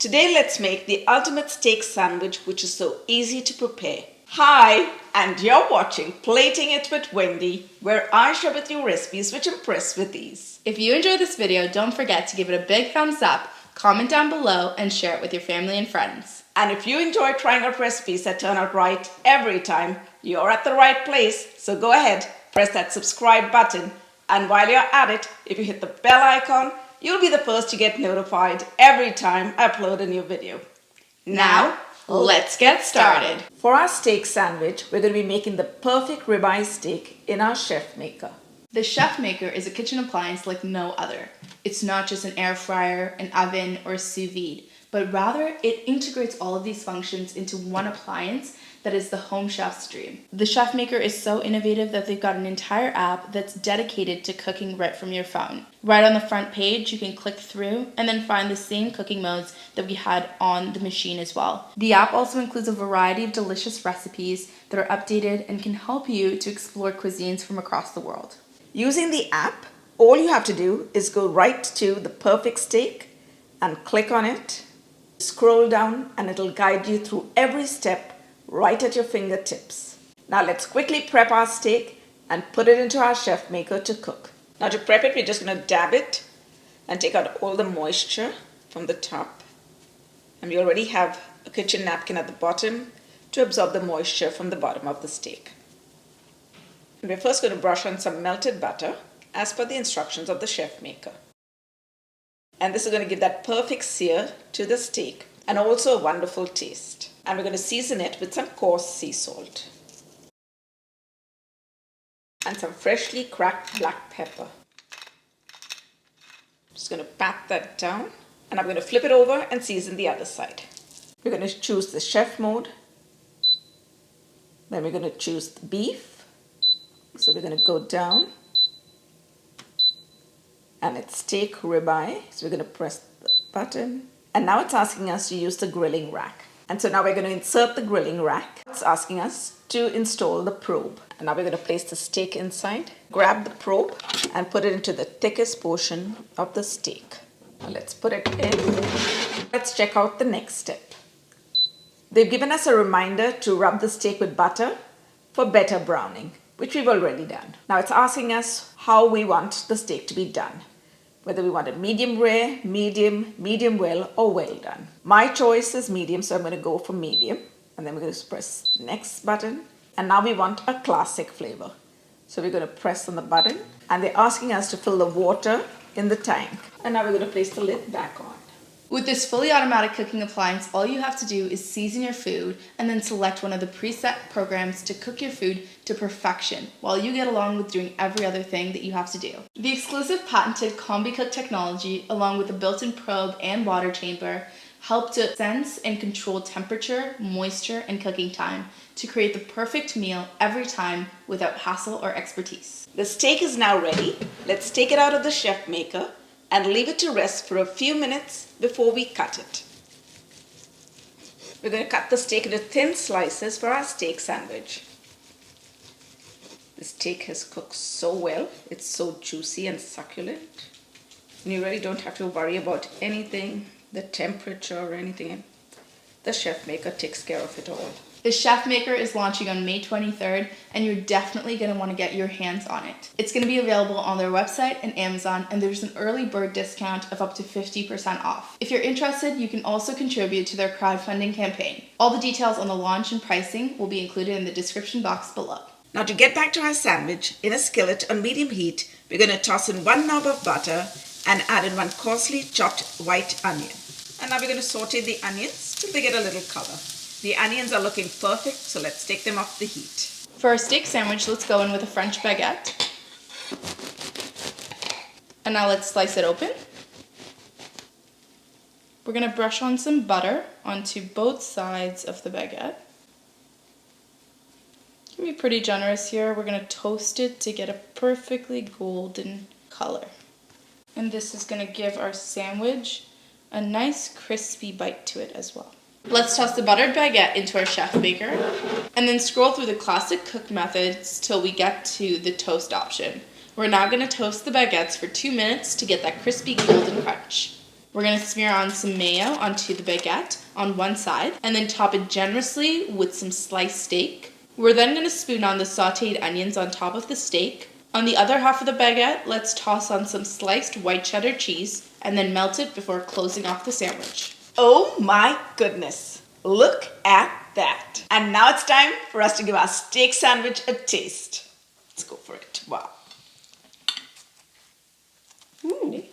Today let's make the ultimate steak sandwich, which is so easy to prepare. Hi, and you're watching Plating It with Wendy, where I share with you recipes which impress with ease. If you enjoyed this video, don't forget to give it a big thumbs up, comment down below, and share it with your family and friends. And if you enjoy trying out recipes that turn out right every time, you're at the right place. So go ahead, press that subscribe button. And while you're at it, if you hit the bell icon, you'll be the first to get notified every time I upload a new video. Now, let's get started. For our steak sandwich, we're going to be making the perfect ribeye steak in our ChefMaker. The ChefMaker is a kitchen appliance like no other. It's not just an air fryer, an oven, or sous vide, but rather it integrates all of these functions into one appliance that is the home chef's dream. The ChefMaker is so innovative that they've got an entire app that's dedicated to cooking right from your phone. Right on the front page, you can click through and then find the same cooking modes that we had on the machine as well. The app also includes a variety of delicious recipes that are updated and can help you to explore cuisines from across the world. Using the app, all you have to do is go right to the perfect steak and click on it. Scroll down and it'll guide you through every step right at your fingertips. Now let's quickly prep our steak and put it into our ChefMaker to cook. Now to prep it, we're just going to dab it and take out all the moisture from the top. And we already have a kitchen napkin at the bottom to absorb the moisture from the bottom of the steak. And we're first going to brush on some melted butter as per the instructions of the ChefMaker. And this is going to give that perfect sear to the steak and also a wonderful taste. And we're going to season it with some coarse sea salt and some freshly cracked black pepper. Just going to pat that down, and I'm going to flip it over and season the other side. We're going to choose the chef mode. Then we're going to choose the beef. So we're going to go down, and it's steak ribeye. So we're going to press the button, and now it's asking us to use the grilling rack. And so now we're going to insert the grilling rack. It's asking us to install the probe. And now we're going to place the steak inside, grab the probe, and put it into the thickest portion of the steak. Now let's put it in. Let's check out the next step. They've given us a reminder to rub the steak with butter for better browning, which we've already done. Now it's asking us how we want the steak to be done. Whether we want it medium rare, medium well, or well done. My choice is medium, so I'm going to go for medium. And then we're going to press the next button. And now we want a classic flavor. So we're going to press on the button. And they're asking us to fill the water in the tank. And now we're going to place the lid back on. With this fully automatic cooking appliance, all you have to do is season your food and then select one of the preset programs to cook your food to perfection while you get along with doing every other thing that you have to do. The exclusive patented CombiCook technology, along with a built-in probe and water chamber, help to sense and control temperature, moisture, and cooking time to create the perfect meal every time without hassle or expertise. The steak is now ready. Let's take it out of the ChefMaker and leave it to rest for a few minutes before we cut it. We're going to cut the steak into thin slices for our steak sandwich. The steak has cooked so well. It's so juicy and succulent. And you really don't have to worry about anything, the temperature or anything. The ChefMaker takes care of it all. The ChefMaker is launching on May 23rd, and you're definitely going to want to get your hands on it. It's going to be available on their website and Amazon, and there's an early bird discount of up to 50% off. If you're interested, you can also contribute to their crowdfunding campaign. All the details on the launch and pricing will be included in the description box below. Now to get back to our sandwich, in a skillet on medium heat, we're going to toss in 1 knob of butter and add in 1 coarsely chopped white onion. And now we're going to saute the onions till they get a little color. The onions are looking perfect, so let's take them off the heat. For our steak sandwich, let's go in with a French baguette. And now let's slice it open. We're going to brush on some butter onto both sides of the baguette. You can be pretty generous here. We're going to toast it to get a perfectly golden color. And this is going to give our sandwich a nice crispy bite to it as well. Let's toss the buttered baguette into our ChefMaker and then scroll through the classic cook methods till we get to the toast option. We're now going to toast the baguettes for 2 minutes to get that crispy golden crunch. We're going to smear on some mayo onto the baguette on one side and then top it generously with some sliced steak. We're then going to spoon on the sauteed onions on top of the steak. On the other half of the baguette, let's toss on some sliced white cheddar cheese and then melt it before closing off the sandwich. Oh my goodness, look at that. And now it's time for us to give our steak sandwich a taste. Let's go for it. Wow. Ooh.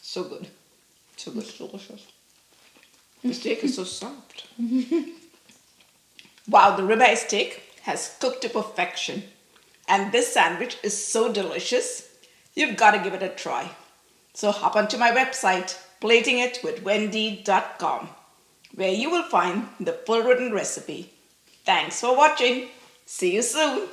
So good. So good. It's delicious. The steak is so soft. Wow, the ribeye steak has cooked to perfection. And this sandwich is so delicious. You've got to give it a try. So hop onto my website, platingitwithwendy.com, where you will find the full written recipe. Thanks for watching. See you soon.